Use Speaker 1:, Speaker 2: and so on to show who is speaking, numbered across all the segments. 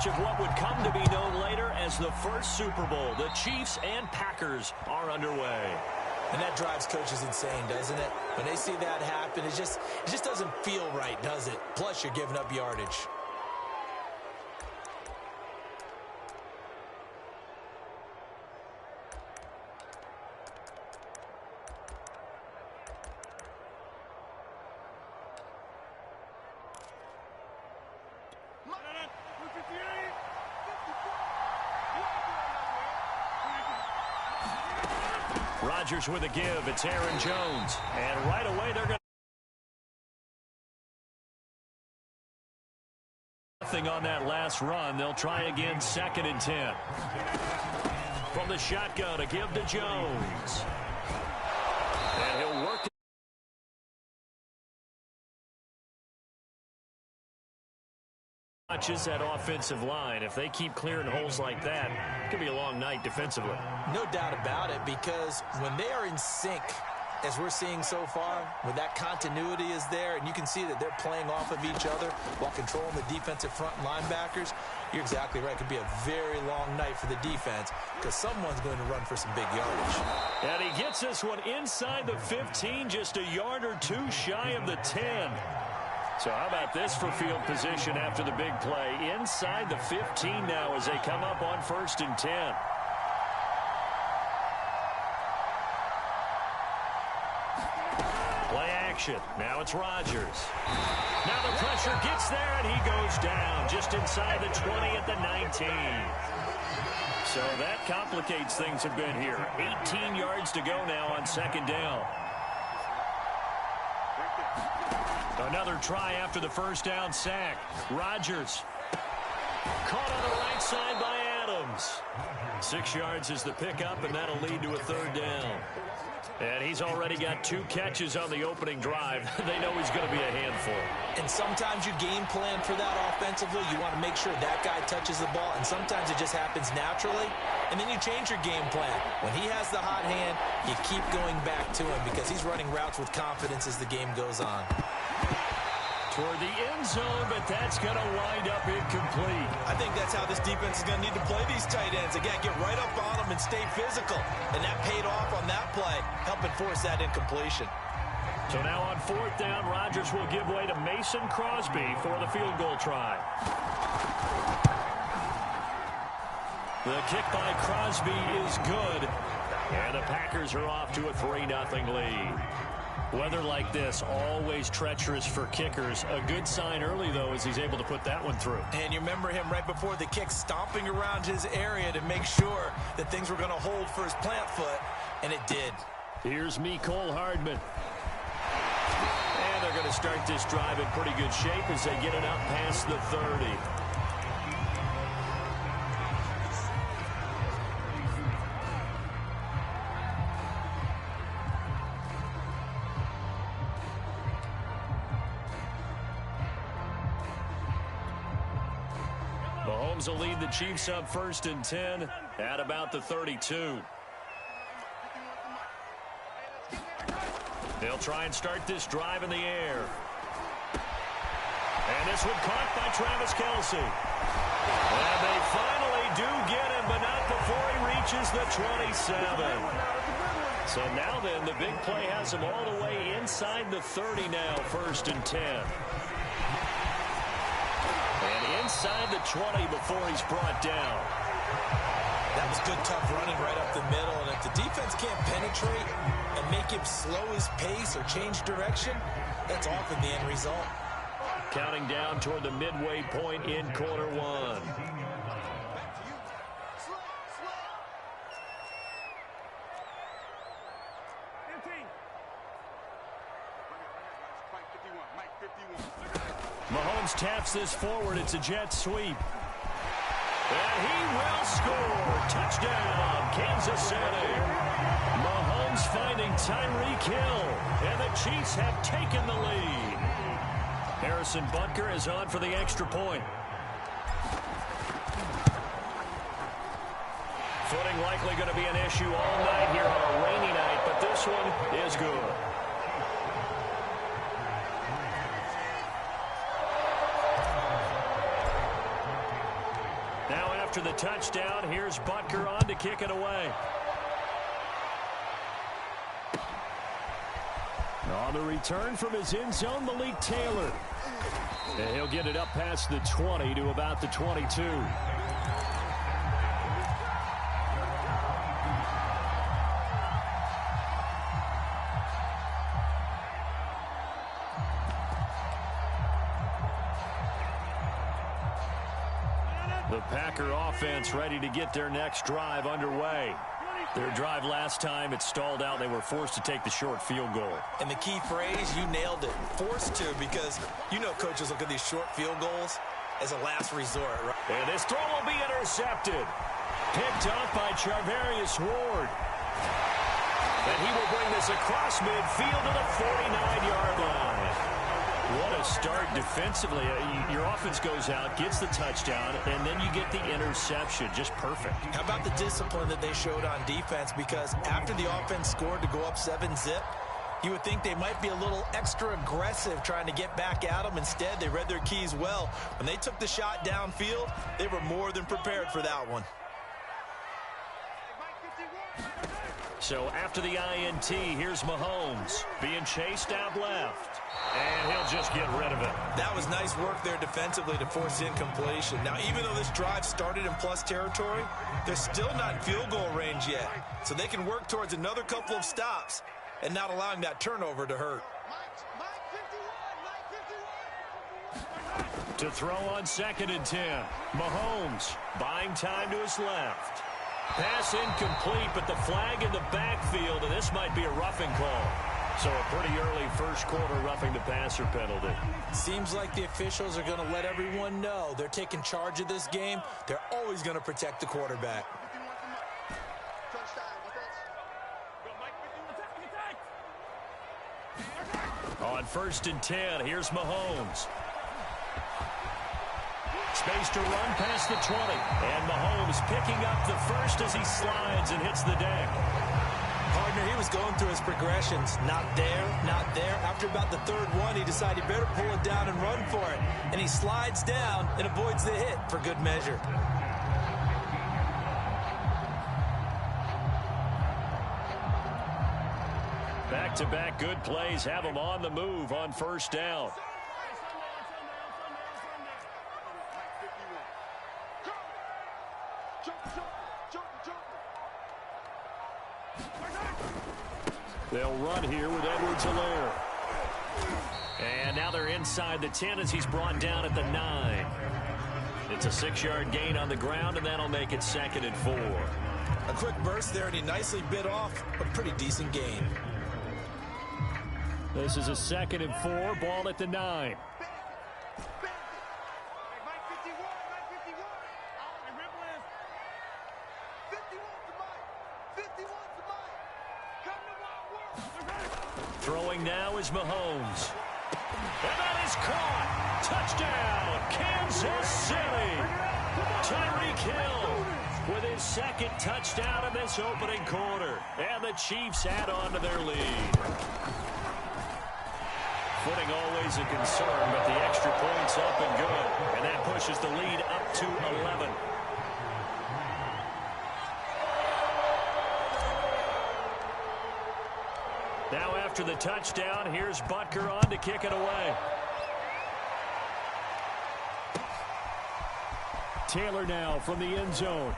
Speaker 1: rematch of what would come to be known later as the first Super Bowl. The Chiefs and Packers are underway.
Speaker 2: And that drives coaches insane, doesn't it? When they see that happen, it just doesn't feel right, does it? Plus, you're giving up yardage.
Speaker 1: Rodgers with a give. It's Aaron Jones. And right away, they're going to nothing on that last run. They'll try again, 2nd and 10. From the shotgun, a give to Jones. And he'll work touches that offensive line. If they keep clearing holes like that, it could be a long night defensively.
Speaker 2: No doubt about it, because when they are in sync, as we're seeing so far, when that continuity is there, and you can see that they're playing off of each other while controlling the defensive front linebackers, you're exactly right. It could be a very long night for the defense because someone's going to run for some big yardage.
Speaker 1: And he gets this one inside the 15, just a yard or two shy of the 10. So how about this for field position after the big play? Inside the 15 now as they come up on 1st and 10. Play action. Now it's Rodgers. Now the pressure gets there, and he goes down just inside the 20 at the 19. So that complicates things a bit here. 18 yards to go now on 2nd down. Another try after the first down sack. Rodgers caught on the right side by Adams. 6 yards is the pickup, and that'll lead to a 3rd down. And he's already got 2 catches on the opening drive. They know he's going to be a handful.
Speaker 2: And sometimes you game plan for that offensively. You want to make sure that guy touches the ball, and sometimes it just happens naturally. And then you change your game plan. When he has the hot hand, you keep going back to him because he's running routes with confidence as the game goes on.
Speaker 1: Toward the end zone, but that's going to wind up incomplete.
Speaker 2: I think that's how this defense is going to need to play these tight ends. Again, get right up on them and stay physical. And that paid off on that play, helping force that incompletion.
Speaker 1: So now on 4th down, Rodgers will give way to Mason Crosby for the field goal try. The kick by Crosby is good. And the Packers are off to a 3-0 lead. Weather like this, always treacherous for kickers. A good sign early, though, as he's able to put that one through.
Speaker 2: And you remember him right before the kick stomping around his area to make sure that things were going to hold for his plant foot, and it did.
Speaker 1: Here's Mecole Hardman. And they're going to start this drive in pretty good shape as they get it out past the 30. Mahomes will lead the Chiefs up 1st and 10 at about the 32. They'll try and start this drive in the air. And this one caught by Travis Kelce. And they finally do get him, but not before he reaches the 27. So now then, the big play has him all the way inside the 30 now, 1st and 10. And inside the 20 before he's brought down.
Speaker 2: That was good, tough running right up the middle. And if the defense can't penetrate and make him slow his pace or change direction, that's often the end result.
Speaker 1: Counting down toward the midway point in quarter one. Mahomes taps this forward. It's a jet sweep. And he will score. Touchdown, Kansas City. Mahomes finding Tyreek Hill. And the Chiefs have taken the lead. Harrison Butker is on for the extra point. Footing likely going to be an issue all night here on a rainy night, but this one is good. after the touchdown, here's Butker on to kick it away. On the return from his end zone, Malik Taylor. And he'll get it up past the 20 to about the 22. The Packer offense ready to get their next drive underway. Their drive last time, it stalled out. They were forced to take the short field goal.
Speaker 2: And the key phrase, you nailed it. Forced to, because you know coaches look at these short field goals as a last resort, right?
Speaker 1: And this throw will be intercepted. Picked off by Charvarius Ward. And he will bring this across midfield to the 49-yard line. What a start defensively. Your offense goes out, gets the touchdown, and then you get the interception. Just perfect.
Speaker 2: How about the discipline that they showed on defense? Because after the offense scored to go up 7-zip, you would think they might be a little extra aggressive trying to get back at them. Instead, they read their keys well. When they took the shot downfield, they were more than prepared for that one.
Speaker 1: So after the INT, here's Mahomes being chased out left. And he'll just get rid of it.
Speaker 2: That was nice work there defensively to force incompletion. Now, even though this drive started in plus territory, they're still not in field goal range yet. So they can work towards another couple of stops and not allowing that turnover to hurt.
Speaker 1: To throw on 2nd and 10. Mahomes buying time to his left. Pass incomplete, but the flag in the backfield, and this might be a roughing call. So a pretty early first quarter roughing the passer penalty.
Speaker 2: Seems like the officials are going to let everyone know they're taking charge of this game. They're always going to protect the quarterback.
Speaker 1: On 1st and 10, here's Mahomes. Space to run past the 20. And Mahomes picking up the first as he slides and hits the deck.
Speaker 2: Partner, he was going through his progressions. Not there, not there. After about the 3rd one, he decided he better pull it down and run for it. And he slides down and avoids the hit for good measure.
Speaker 1: Back-to-back good plays have him on the move on 1st down. They'll run here with Edwards-Helaire. And now they're inside the 10 as he's brought down at the 9. It's a 6-yard gain on the ground, and that'll make it 2nd and 4.
Speaker 2: A quick burst there, and he nicely bit off a pretty decent gain.
Speaker 1: This is a 2nd and 4, ball at the 9. Throwing now is Mahomes. And that is caught. Touchdown, Kansas City. Tyreek Hill with his 2nd touchdown in this opening quarter. And the Chiefs add on to their lead. Footing always a concern, but the extra point's up and good. And that pushes the lead up to 11. Now after the touchdown, here's Butker on to kick it away. Taylor now from the end zone.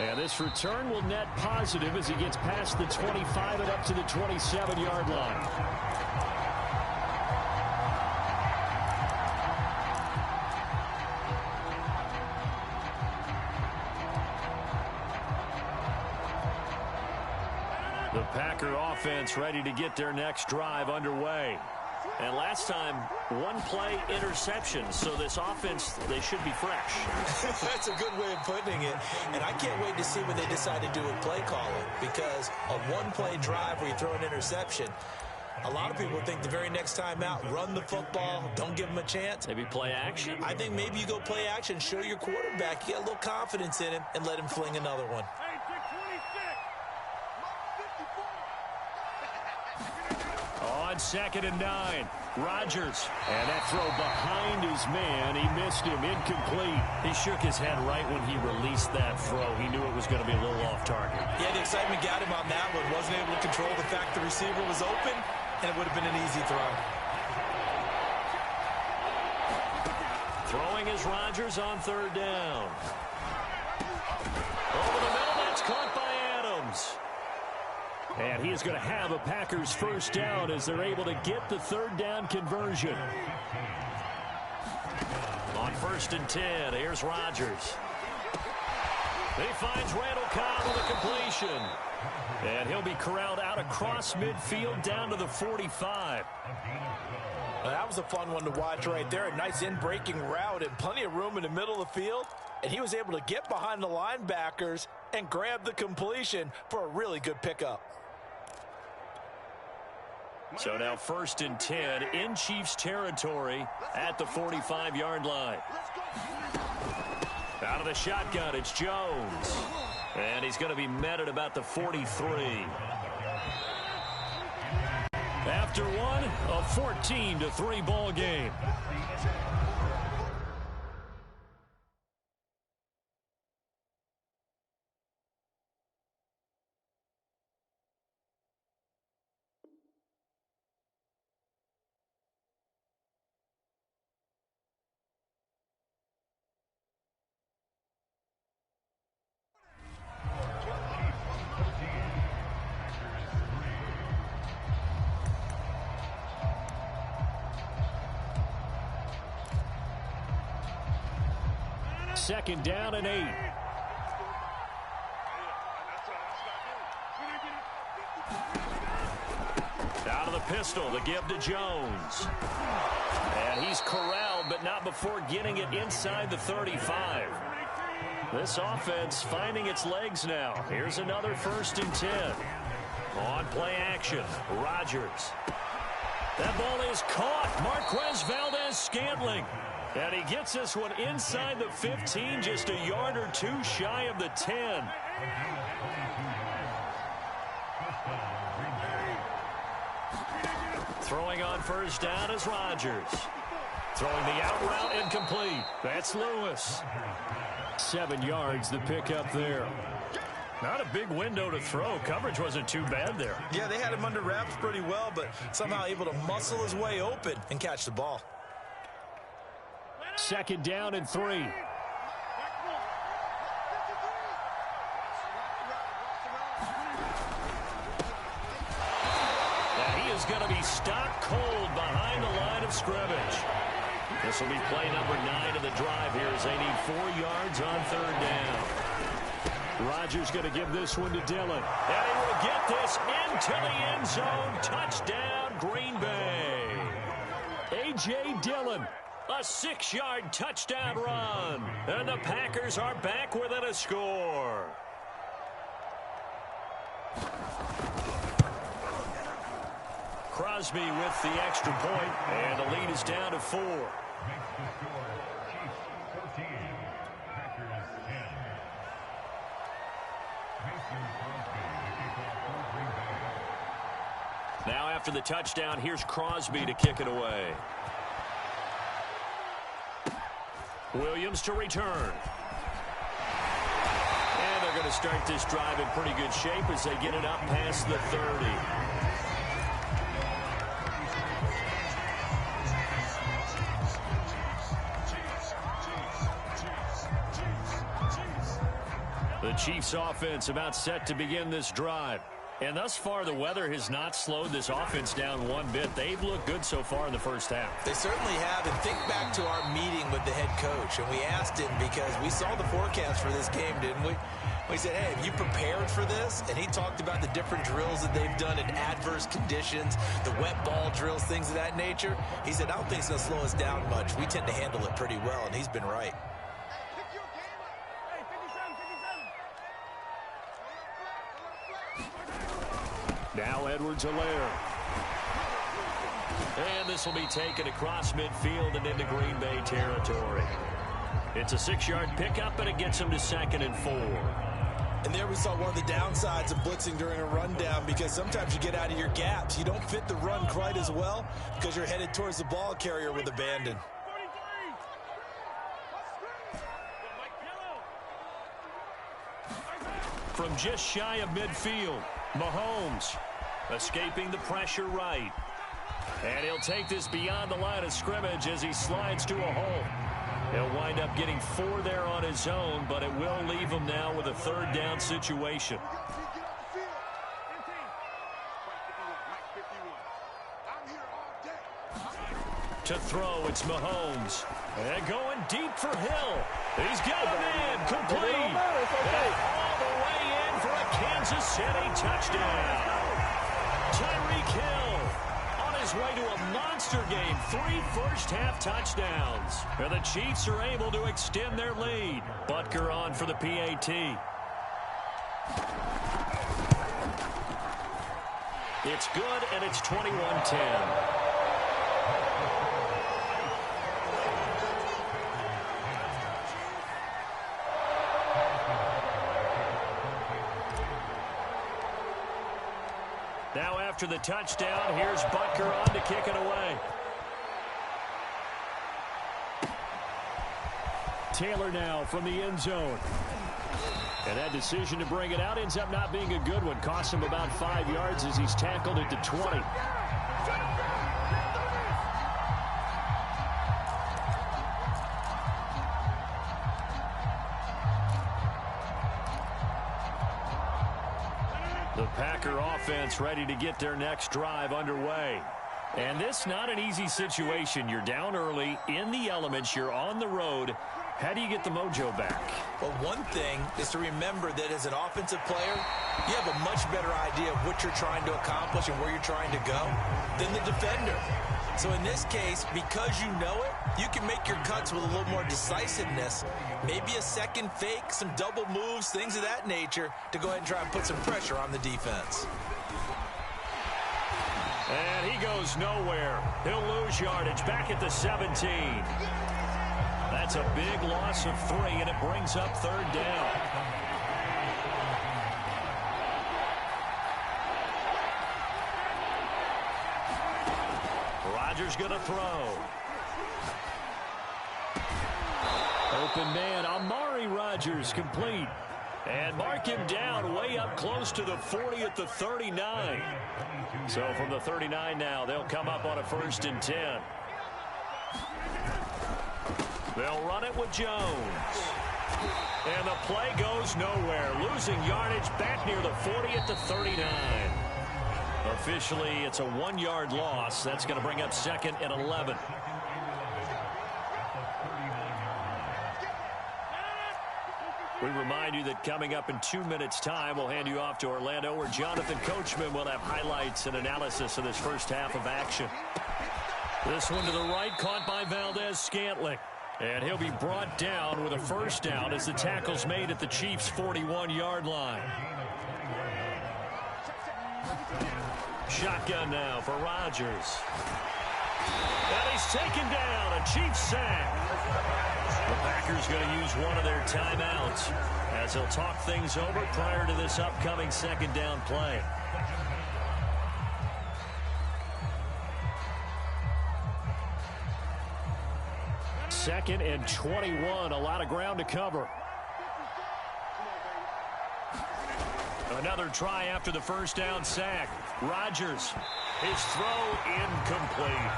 Speaker 1: And this return will net positive as he gets past the 25 and up to the 27-yard line. The Packer offense ready to get their next drive underway. And last time, 1-play interception. So this offense, they should be fresh.
Speaker 2: That's a good way of putting it. And I can't wait to see what they decide to do with play calling. Because a 1-play drive where you throw an interception, a lot of people think the very next time out, run the football, don't give them a chance.
Speaker 1: Maybe play action?
Speaker 2: I think maybe you go play action, show your quarterback, you get a little confidence in him, and let him fling another one.
Speaker 1: 2nd and 9. Rodgers. And that throw behind his man. He missed him. Incomplete. He shook his head right when he released that throw. He knew it was going to be a little off target.
Speaker 2: Yeah, the excitement got him on that one. Wasn't able to control the fact the receiver was open, and it would have been an easy throw.
Speaker 1: Throwing is Rodgers on 3rd down. Over the middle, that's caught by Adams. And he is going to have a Packers 1st down as they're able to get the 3rd down conversion. On 1st and 10, here's Rodgers. He finds Randall Cobb with a completion. And he'll be corralled out across midfield down to the 45.
Speaker 2: Well, that was a fun one to watch right there. A nice in-breaking route and plenty of room in the middle of the field. And he was able to get behind the linebackers and grab the completion for a really good pickup.
Speaker 1: So now 1st and 10 in Chiefs territory at the 45-yard line. Out of the shotgun, it's Jones. And he's going to be met at about the 43. After one, a 14-3 ball game. Second down and 8. Out of the pistol, the give to Jones. And he's corralled, but not before getting it inside the 35. This offense finding its legs now. Here's another 1st and 10. On play action, Rodgers. That ball is caught. Marquez Valdez-Scantling. And he gets this one inside the 15, just a yard or two shy of the 10. Throwing on 1st down is Rodgers. Throwing the out route incomplete. That's Lewis. 7 yards, the pickup there. Not a big window to throw. Coverage wasn't too bad there.
Speaker 2: Yeah, they had him under wraps pretty well, but somehow able to muscle his way open and catch the ball.
Speaker 1: 2nd down and 3. Now he is going to be stopped cold behind the line of scrimmage. This will be play number 9 of the drive here as they need 4 yards on 3rd down. Rodgers going to give this one to Dillon. And he will get this into the end zone. Touchdown, Green Bay. A.J. Dillon. A 6-yard touchdown run. And the Packers are back within a score. Crosby with the extra point, and the lead is down to 4. Now after the touchdown, here's Crosby to kick it away. Williams to return. And they're going to start this drive in pretty good shape as they get it up past the 30. The Chiefs offense about set to begin this drive. And thus far, the weather has not slowed this offense down one bit. They've looked good so far in the first half.
Speaker 2: They certainly have. And think back to our meeting with the head coach. And we asked him because we saw the forecast for this game, didn't we? We said, hey, have you prepared for this? And he talked about the different drills that they've done in adverse conditions, the wet ball drills, things of that nature. He said, I don't think it's going to slow us down much. We tend to handle it pretty well, and he's been right.
Speaker 1: Now Edwards-Helaire. And this will be taken across midfield and into Green Bay territory. It's a 6-yard pickup, and it gets him to 2nd and 4.
Speaker 2: And there we saw one of the downsides of blitzing during a rundown, because sometimes you get out of your gaps. You don't fit the run quite as well because you're headed towards the ball carrier with abandon.
Speaker 1: From just shy of midfield, Mahomes escaping the pressure right. And he'll take this beyond the line of scrimmage as he slides to a hole. He'll wind up getting 4 there on his own, but it will leave him now with a third down situation. To throw, it's Mahomes. And going deep for Hill. He's got a man complete. And all the way in for a Kansas City touchdown. Tyreek Hill on his way to a monster game. 3 first-half touchdowns. And the Chiefs are able to extend their lead. Butker on for the PAT. It's good, and it's 21-10. Now after the touchdown, here's Butker on to kick it away. Taylor now from the end zone. And that decision to bring it out ends up not being a good one. Costs him about 5 yards as he's tackled at the 20. The Packer offense ready to get their next drive underway. And this not an easy situation. You're down early, in the elements, you're on the road. How do you get the mojo back?
Speaker 2: Well, one thing is to remember that as an offensive player, you have a much better idea of what you're trying to accomplish and where you're trying to go than the defender. So in this case, because you know it, you can make your cuts with a little more decisiveness. Maybe a second fake, some double moves, things of that nature to go ahead and try and put some pressure on the defense.
Speaker 1: And he goes nowhere. He'll lose yardage back at the 17. That's a big loss of 3, and it brings up third down. Rodgers going to throw. Open man, Amari Rodgers complete. And mark him down way up close to the 40 at the 39. So from the 39 now, they'll come up on a 1st and 10. They'll run it with Jones. And the play goes nowhere. Losing yardage back near the 40 at the 39. Officially, it's a 1-yard loss. That's going to bring up 2nd and 11. We remind you that coming up in 2 minutes' time, we'll hand you off to Orlando, where Jonathan Coachman will have highlights and analysis of this first half of action. This one to the right, caught by Valdez-Scantling. And he'll be brought down with a first down as the tackle's made at the Chiefs' 41-yard line. Shotgun now for Rodgers. And he's taken down, a Chiefs sack. The Packers going to use one of their timeouts as they'll talk things over prior to this upcoming 2nd down play. Second and 21, a lot of ground to cover. Another try after the first down sack. Rodgers, his throw incomplete.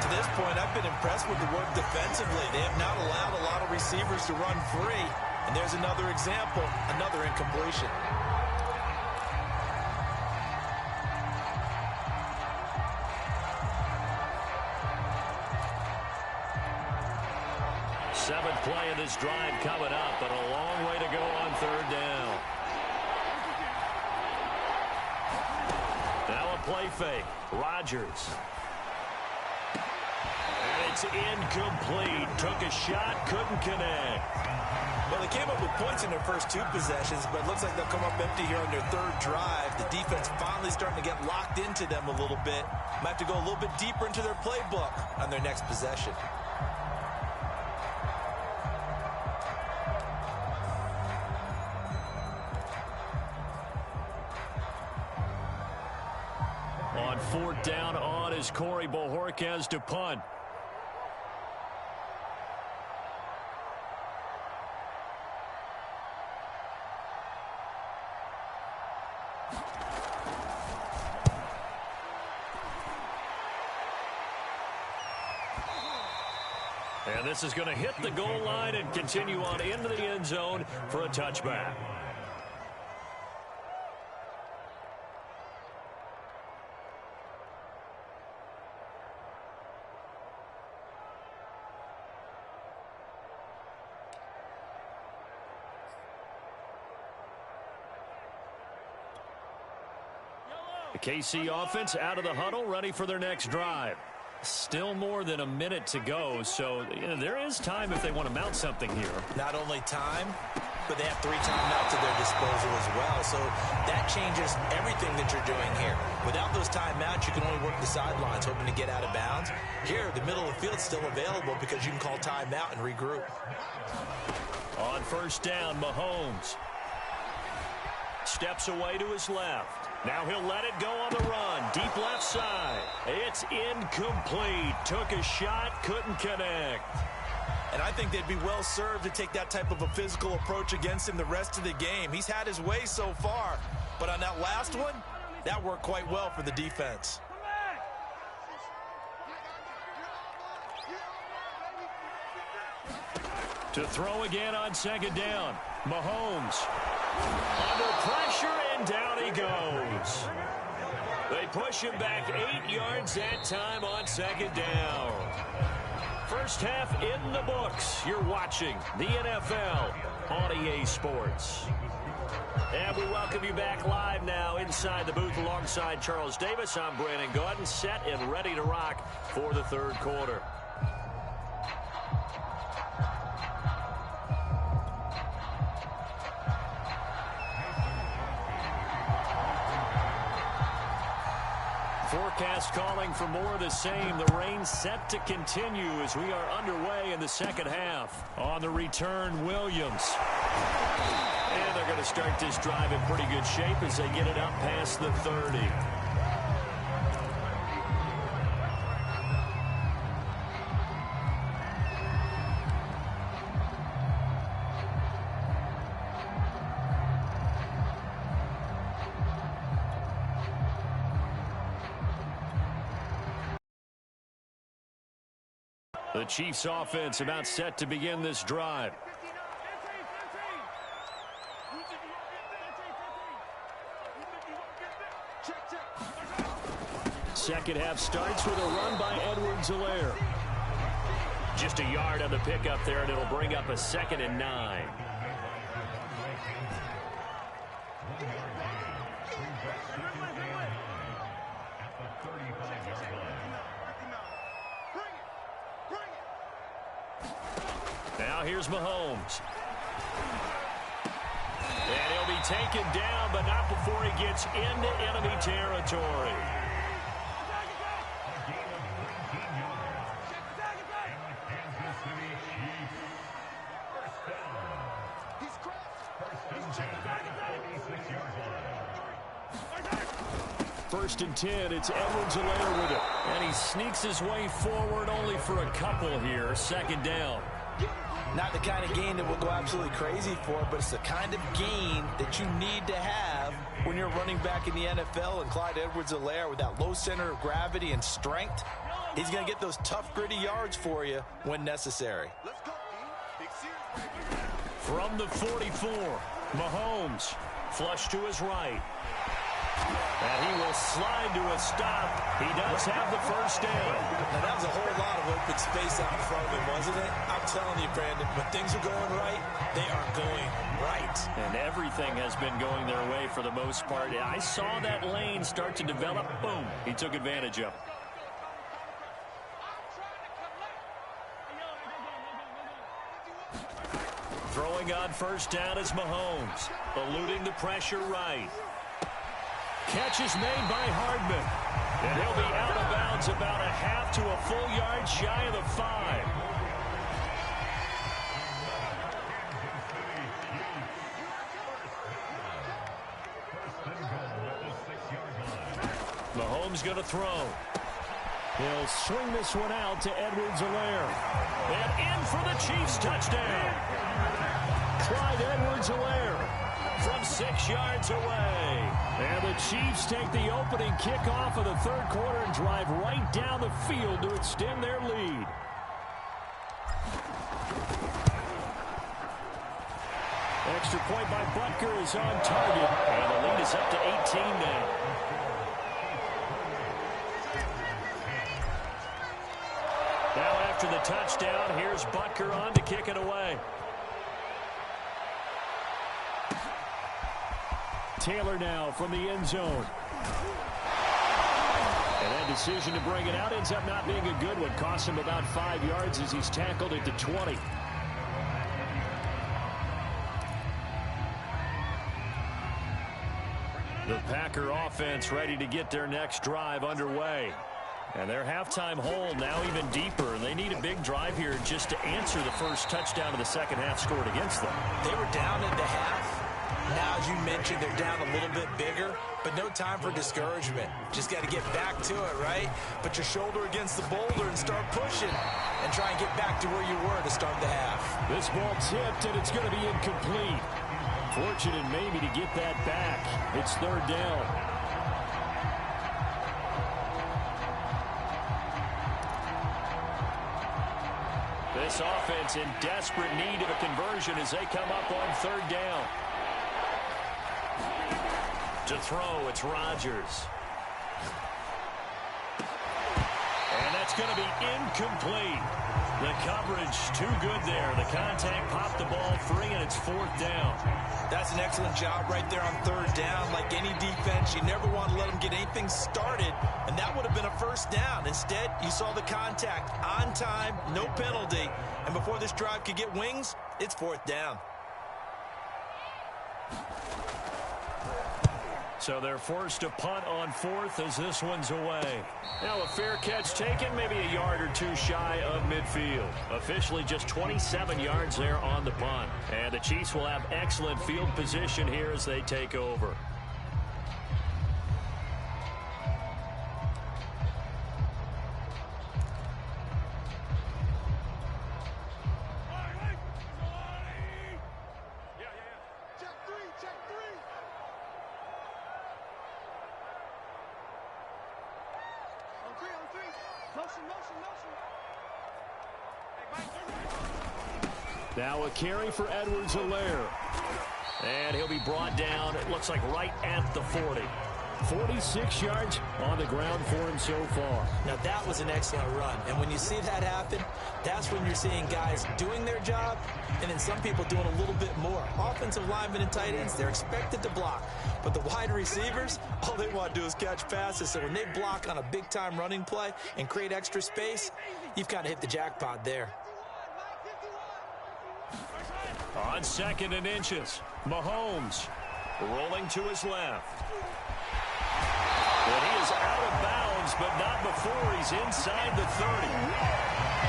Speaker 2: To this point, I've been impressed with the work defensively. They have not allowed a lot of receivers to run free. And there's another example, another incompletion.
Speaker 1: Seventh play of this drive coming up, but a long way to go on third down. Now a play fake. Rodgers. And it's incomplete. Took a shot, couldn't connect.
Speaker 2: Well, they came up with points in their first 2 possessions, but it looks like they'll come up empty here on their 3rd drive. The defense finally starting to get locked into them a little bit. Might have to go a little bit deeper into their playbook on their next possession.
Speaker 1: fourth down on as Corey Bojorquez to punt. And this is going to hit the goal line and continue on into the end zone for a touchback. The KC offense out of the huddle, ready for their next drive. Still more than a minute to go, so there is time if they want to mount something here.
Speaker 2: Not only time, but they have 3 timeouts at their disposal as well, so that changes everything that you're doing here. Without those timeouts, you can only work the sidelines, hoping to get out of bounds. Here, the middle of the field is still available because you can call timeout and regroup.
Speaker 1: On first down, Mahomes steps away to his left. Now he'll let it go on the run. Deep left side. It's incomplete. Took a shot, couldn't connect.
Speaker 2: And I think they'd be well served to take that type of a physical approach against him the rest of the game. He's had his way so far. But on that last one, that worked quite well for the defense.
Speaker 1: To throw again on second down. Mahomes under pressure, and down he goes. They push him back 8 yards that time on second down. First half in the books. You're watching the NFL on EA Sports. And we welcome you back live now inside the booth alongside Charles Davis. I'm Brandon Gaudin, set and ready to rock for the third quarter. Forecast calling for more of the same. The rain set to continue as we are underway in the second half. On the return, Williams. And they're going to start this drive in pretty good shape as they get it up past the 30. The Chiefs offense about set to begin this drive. Second half starts with a run by Edwards-Helaire. Just a yard on the pickup there, and it'll bring up a 2nd and 9. Now here's Mahomes. And he'll be taken down, but not before he gets into enemy territory. First and 10, it's Edwards-Helaire with it. And he sneaks his way forward only for a couple here. 2nd down.
Speaker 2: Not the kind of gain that we'll go absolutely crazy for, but it's the kind of gain that you need to have when you're running back in the NFL. And Clyde Edwards-Helaire, with that low center of gravity and strength, he's going to get those tough, gritty yards for you when necessary.
Speaker 1: From the 44, Mahomes flush to his right. And he will slide to a stop. He does have the first down.
Speaker 2: Now, that was a whole lot of open space out in front of him, wasn't it? I'm telling you, Brandon, when things are going right, they are going right.
Speaker 1: And everything has been going their way for the most part. I saw that lane start to develop. Boom. He took advantage of it. Throwing on first down is Mahomes. Eluding the pressure right. Catch is made by Hardman. And he'll be out of bounds about a half to a full yard shy of the 5. Mahomes going to throw. He'll swing this one out to Edwards-Helaire. And in for the Chiefs touchdown. Clyde Edwards-Helaire from 6 yards away. And the Chiefs take the opening kickoff of the third quarter and drive right down the field to extend their lead. Extra point by Butker is on target. And the lead is up to 18 now. Now after the touchdown, here's Butker on to kick it away. Taylor now from the end zone. And that decision to bring it out ends up not being a good one. Costs him about 5 yards as he's tackled at the 20. The Packer offense ready to get their next drive underway. And their halftime hole now even deeper. They need a big drive here just to answer the first touchdown of the second half scored against them.
Speaker 2: They were down at the half. Now, as you mentioned, they're down a little bit bigger, but no time for discouragement. Just got to get back to it, right? Put your shoulder against the boulder and start pushing and try and get back to where you were to start the half.
Speaker 1: This ball tipped, and it's going to be incomplete. Fortunate maybe to get that back. It's third down. This offense in desperate need of a conversion as they come up on third down. To throw, it's Rodgers. And that's going to be incomplete. The coverage too good there. The contact popped the ball free, and it's fourth down.
Speaker 2: That's an excellent job right there on third down. Like any defense, you never want to let them get anything started, and that would have been a first down. Instead, you saw the contact on time, no penalty, and before this drive could get wings, it's fourth down.
Speaker 1: So they're forced to punt on fourth as this one's away. Now a fair catch taken, maybe a yard or two shy of midfield. Officially just 27 yards there on the punt. And the Chiefs will have excellent field position here as they take over. Now a carry for Edwards-Helaire. And he'll be brought down, it looks like right at the 40. 46 yards on the ground for him so far.
Speaker 2: Now that was an excellent run. And when you see that happen, that's when you're seeing guys doing their job and then some people doing a little bit more. Offensive linemen and tight ends, they're expected to block. But the wide receivers, all they want to do is catch passes. So when they block on a big-time running play and create extra space, you've kind of hit the jackpot there.
Speaker 1: On second and inches, Mahomes rolling to his left. And he is out of bounds, but not before he's inside the 30.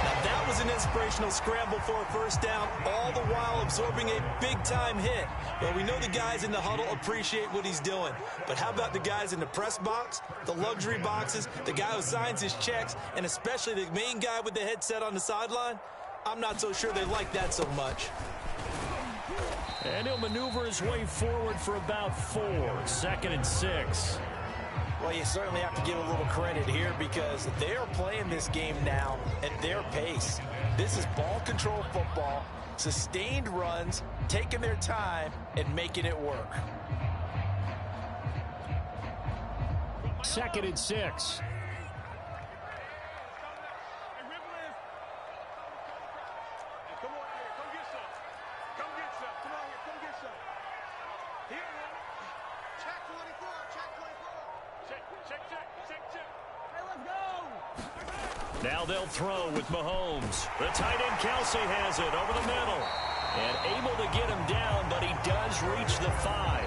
Speaker 2: Now that was an inspirational scramble for a first down, all the while absorbing a big-time hit. Well, we know the guys in the huddle appreciate what he's doing. But how about the guys in the press box, the luxury boxes, the guy who signs his checks, and especially the main guy with the headset on the sideline? I'm not so sure they like that so much.
Speaker 1: And he'll maneuver his way forward for about 4. Second and 6.
Speaker 2: Well, you certainly have to give a little credit here because they are playing this game now at their pace. This is ball control football, sustained runs, taking their time, and making it work.
Speaker 1: Second and 6. Now they'll throw with Mahomes. The tight end Kelsey has it over the middle. And able to get him down, but he does reach the 5.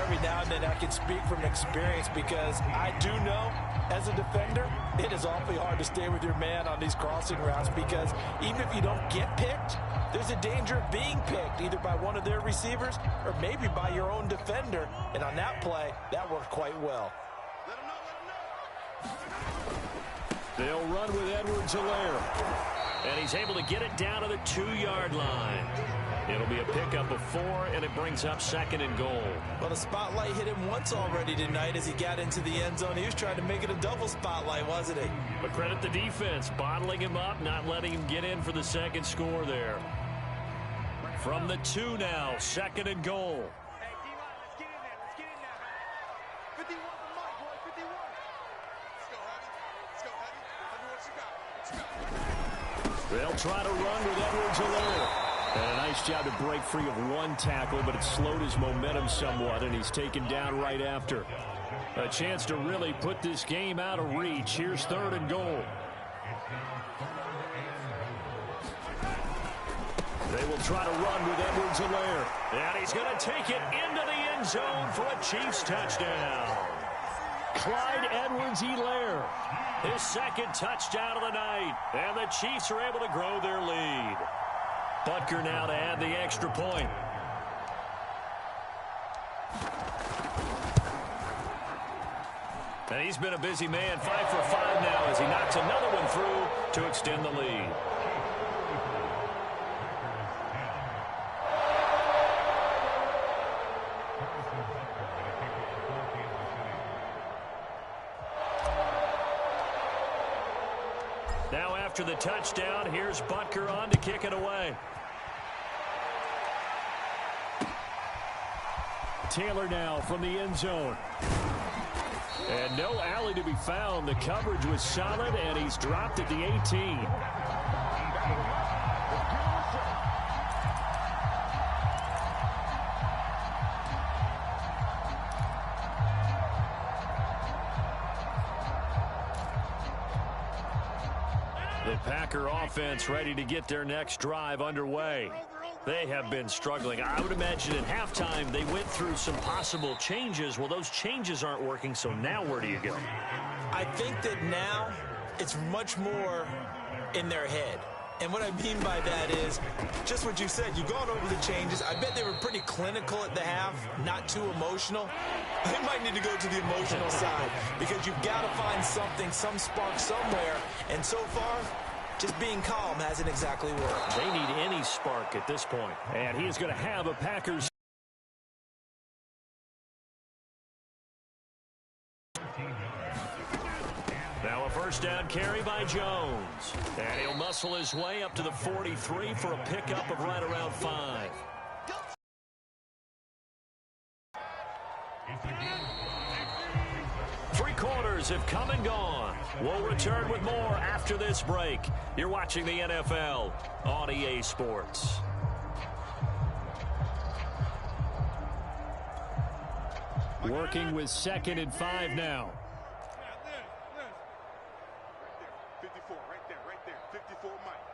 Speaker 2: Every now and then I can speak from experience because I do know, as a defender, it is awfully hard to stay with your man on these crossing routes because even if you don't get picked, there's a danger of being picked either by one of their receivers or maybe by your own defender. And on that play, that worked quite well.
Speaker 3: Let him know
Speaker 1: They'll run with Edwards-Helaire. And he's able to get it down to the 2-yard line. It'll be a pickup of 4, and it brings up 2nd and goal.
Speaker 2: Well, the spotlight hit him once already tonight as he got into the end zone. He was trying to make it a double spotlight, wasn't he?
Speaker 1: But credit the defense, bottling him up, not letting him get in for the 2nd score there. From the 2 now, 2nd and goal.
Speaker 3: Hey, D-line, let's get in there. Let's get in there. 51 for Mike, boy, 51. Let's go, Heavy. Let's go, Heavy. Tell me what you got. What you got?
Speaker 1: They'll try to run with Edwards-Helaire. And a nice job to break free of 1 tackle, but it slowed his momentum somewhat, and he's taken down right after. A chance to really put this game out of reach. Here's 3rd and goal. They will try to run with Edwards-Helaire. And he's going to take it into the end zone for a Chiefs touchdown. Clyde Edwards-Helaire, his 2nd touchdown of the night. And the Chiefs are able to grow their lead. Butker now to add the extra point. And he's been a busy man, 5 for 5 now as he knocks another one through to extend the lead. Now after the touchdown, here's Butker on to kick it away. Taylor now from the end zone. And no alley to be found. The coverage was solid, and he's dropped at the 18. The Packer offense ready to get their next drive underway. They have been struggling. I would imagine at halftime they went through some possible changes. Well, those changes aren't working, so now where do you go?
Speaker 2: I think that now it's much more in their head. And what I mean by that is just what you said. You've gone over the changes. I bet they were pretty clinical at the half, not too emotional. They might need to go to the emotional side because you've got to find something, some spark somewhere. And so far, just being calm hasn't exactly worked.
Speaker 1: They need any spark at this point. And he is going to have a Packers. Now a first down carry by Jones. And he'll muscle his way up to the 43 for a pickup of right around 5. Three quarters have come and gone. We'll return with more after this break. You're watching the NFL on EA Sports. Working with 2nd and 5 now.
Speaker 3: 54, right there. 54, Mike.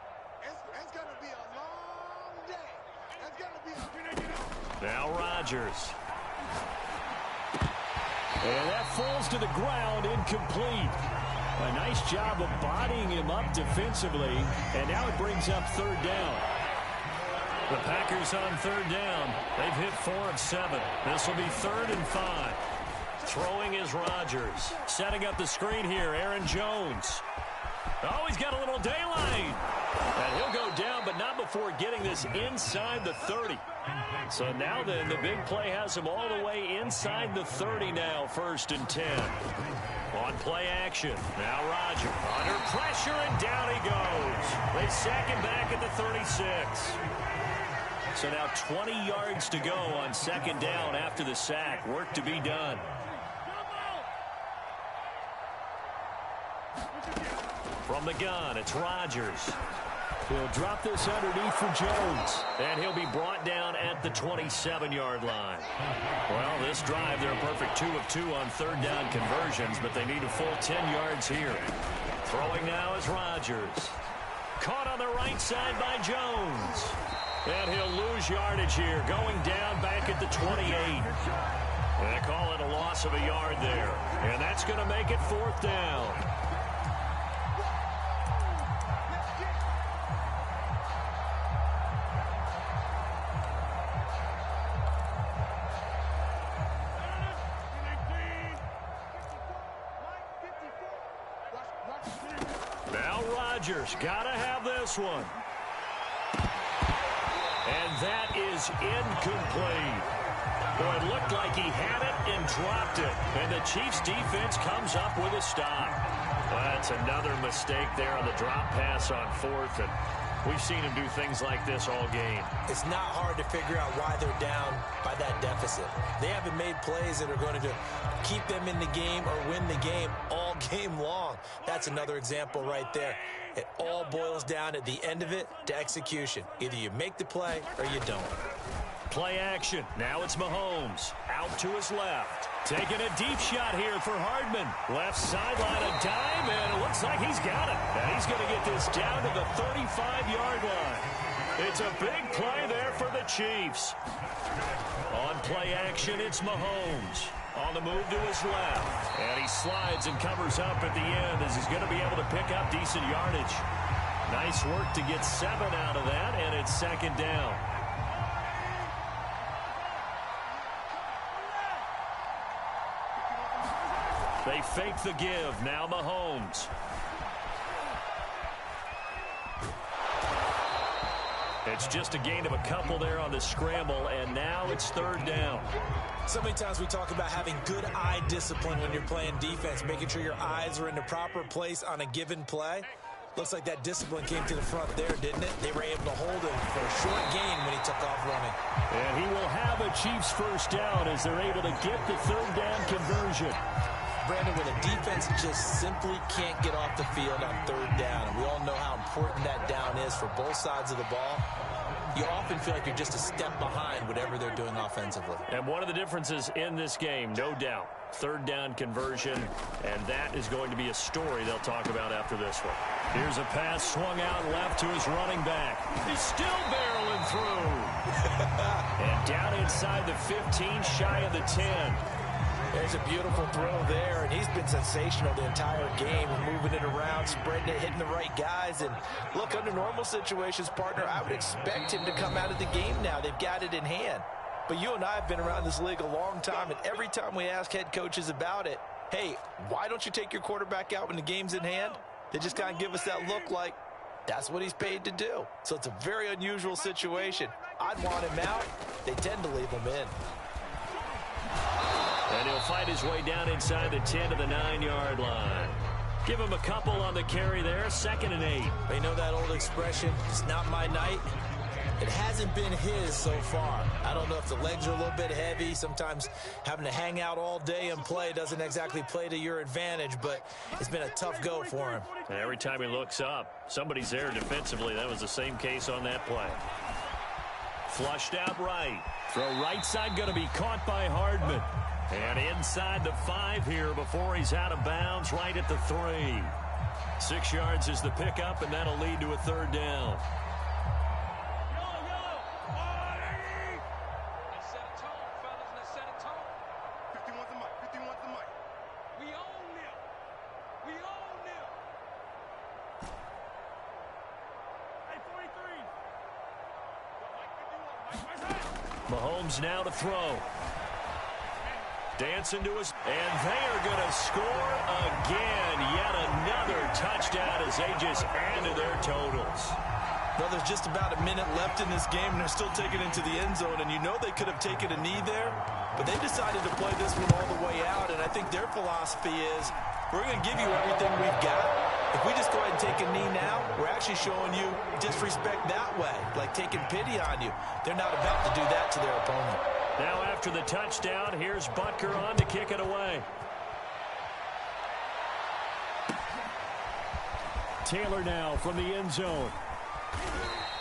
Speaker 3: It's going to be a long day. It's going to be a...
Speaker 1: Now Rodgers. And that falls to the ground, incomplete. A nice job of bodying him up defensively, and now it brings up 3rd down. The Packers on 3rd down. They've hit 4 of 7. This will be 3rd and 5. Throwing is Rodgers. Setting up the screen here, Aaron Jones. Oh, he's got a little daylight. And he'll go down, but not before getting this inside the 30. So now then, the big play has him all the way inside the 30 now, 1st and 10. On play action. Now Rodgers under pressure, and down he goes. They sack him back at the 36. So now 20 yards to go on 2nd down after the sack. Work to be done. From the gun, it's Rodgers. He'll drop this underneath for Jones. And he'll be brought down at the 27-yard line. Well, this drive, they're a perfect 2 of 2 on 3rd down conversions, but they need a full 10 yards here. Throwing now is Rodgers. Caught on the right side by Jones. And he'll lose yardage here, going down back at the 28. And they call it a loss of a yard there. And that's going to make it 4th down. Rodgers. Gotta have this one. And that is incomplete. Boy, it looked like he had it and dropped it. And the Chiefs defense comes up with a stop. Well, that's another mistake there on the drop pass on fourth. And we've seen him do things like this all game.
Speaker 2: It's not hard to figure out why they're down by that deficit. They haven't made plays that are going to keep them in the game or win the game all game long. That's another example right there. It all boils down at the end of it to execution. Either you make the play or you don't.
Speaker 1: Play action. Now it's Mahomes. Out to his left. Taking a deep shot here for Hardman. Left sideline, a dime, and it looks like he's got it. And he's going to get this down to the 35-yard line. It's a big play there for the Chiefs. On play action, it's Mahomes. On the move to his left. And he slides and covers up at the end as he's going to be able to pick up decent yardage. Nice work to get 7 out of that, and it's second down. They fake the give. Now Mahomes. It's just a gain of a couple there on the scramble, and now it's third down.
Speaker 2: So many times we talk about having good eye discipline when you're playing defense, making sure your eyes are in the proper place on a given play. Looks like that discipline came to the front there, didn't it? They were able to hold him for a short gain when he took off running.
Speaker 1: And he will have a Chiefs first down as they're able to get the third down conversion.
Speaker 2: Brandon, when a defense just simply can't get off the field on third down, and we all know how important that down is for both sides of the ball, you often feel like you're just a step behind whatever they're doing offensively.
Speaker 1: And one of the differences in this game, no doubt, third down conversion, and that is going to be a story they'll talk about after this one. Here's a pass swung out left to his running back. He's still barreling through. And down inside the 15, shy of the 10.
Speaker 2: There's a beautiful throw there, and he's been sensational the entire game, moving it around, spreading it, hitting the right guys. And look, under normal situations, partner, I would expect him to come out of the game now. They've got it in hand. But you and I have been around this league a long time, and every time we ask head coaches about it, hey, why don't you take your quarterback out when the game's in hand? They just kind of give us that look like that's what he's paid to do. So it's a very unusual situation. I'd want him out. They tend to leave him in.
Speaker 1: And he'll fight his way down inside the 10 to the 9-yard line. Give him a couple on the carry there, 2nd and 8.
Speaker 2: You know that old expression, it's not my night? It hasn't been his so far. I don't know if the legs are a little bit heavy. Sometimes having to hang out all day and play doesn't exactly play to your advantage, but it's been a tough go for him.
Speaker 1: And every time he looks up, somebody's there defensively. That was the same case on that play. Flushed out right. Throw right side going to be caught by Hardman. And inside the 5 here before he's out of bounds, right at the 3. 6 yards is the pickup, and that'll lead to a third down. Mahomes now to throw. Dancing to his, and they are going to score again. Yet another touchdown as they just add to their totals.
Speaker 2: Well, there's just about a minute left in this game, and they're still taking it into the end zone. And you know they could have taken a knee there, but they decided to play this one all the way out. And I think their philosophy is, we're going to give you everything we've got. If we just go ahead and take a knee now, we're actually showing you disrespect that way, like taking pity on you. They're not about to do that to their opponent.
Speaker 1: Now after the touchdown, here's Butker on to kick it away. Taylor now from the end zone.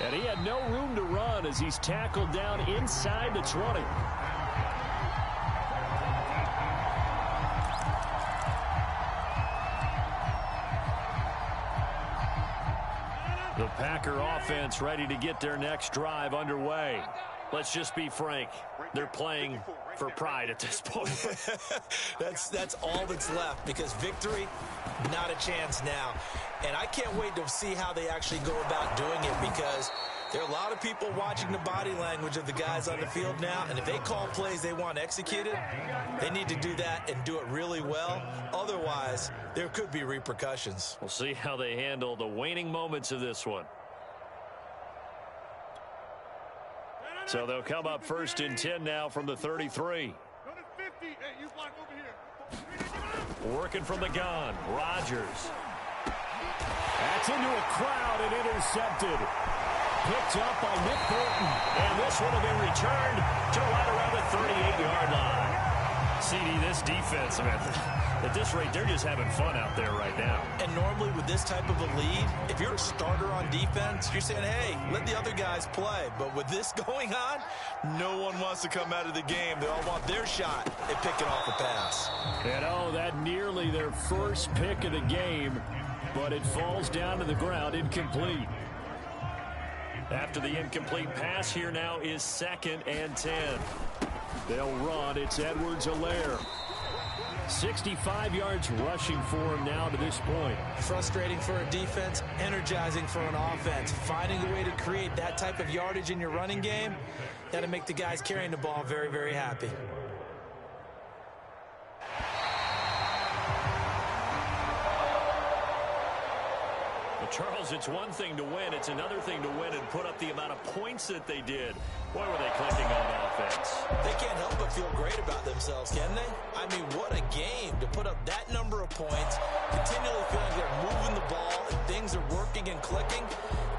Speaker 1: And he had no room to run as he's tackled down inside the 20. The Packer offense ready to get their next drive underway. Let's just be frank. They're playing for pride at this point.
Speaker 2: That's all that's left, because victory, not a chance now. And I can't wait to see how they actually go about doing it, because There are a lot of people watching the body language of the guys on the field now, and if they call plays they want executed, they need to do that and do it really well. Otherwise, there could be repercussions.
Speaker 1: We'll see how they handle the waning moments of this one. So they'll come up 1st and 10 now from the 33. Working from the gun, Rodgers. That's into a crowd and intercepted. Picked up by Nick Bolton. And this one will be returned to right around the 38-yard line. CD, this defense, man, at this rate, they're just having fun out there right now.
Speaker 2: And normally with this type of a lead, if you're a starter on defense, you're saying, hey, let the other guys play. But with this going on, no one wants to come out of the game. They all want their shot at picking off the pass.
Speaker 1: And oh, that nearly their first pick of the game, but it falls down to the ground incomplete. After the incomplete pass, here now is 2nd and 10. They'll run. It's Edwards-Helaire. 65 yards rushing for him now to this point.
Speaker 2: Frustrating for a defense, energizing for an offense. Finding a way to create that type of yardage in your running game, got to make the guys carrying the ball very, very happy.
Speaker 1: Charles, it's one thing to win. It's another thing to win and put up the amount of points that they did. Boy, were they clicking on offense.
Speaker 2: They can't help but feel great about themselves, can they? I mean, what a game to put up that number of points, continually feeling like they're moving the ball and things are working and clicking.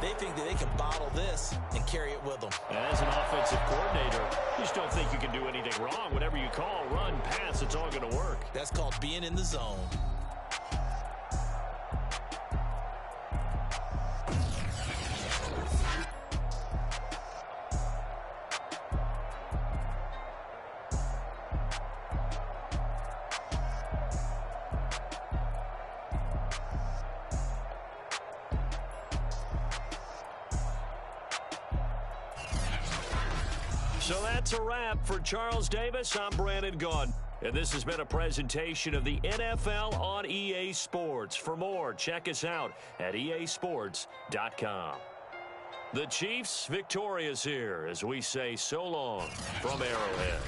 Speaker 2: They think that they can bottle this and carry it with them.
Speaker 1: And as an offensive coordinator, you just don't think you can do anything wrong. Whatever you call, run, pass, it's all going to work.
Speaker 2: That's called being in the zone.
Speaker 1: So that's a wrap for Charles Davis. I'm Brandon Gaudin. And this has been a presentation of the NFL on EA Sports. For more, check us out at easports.com. The Chiefs victorious here as we say so long from Arrowhead.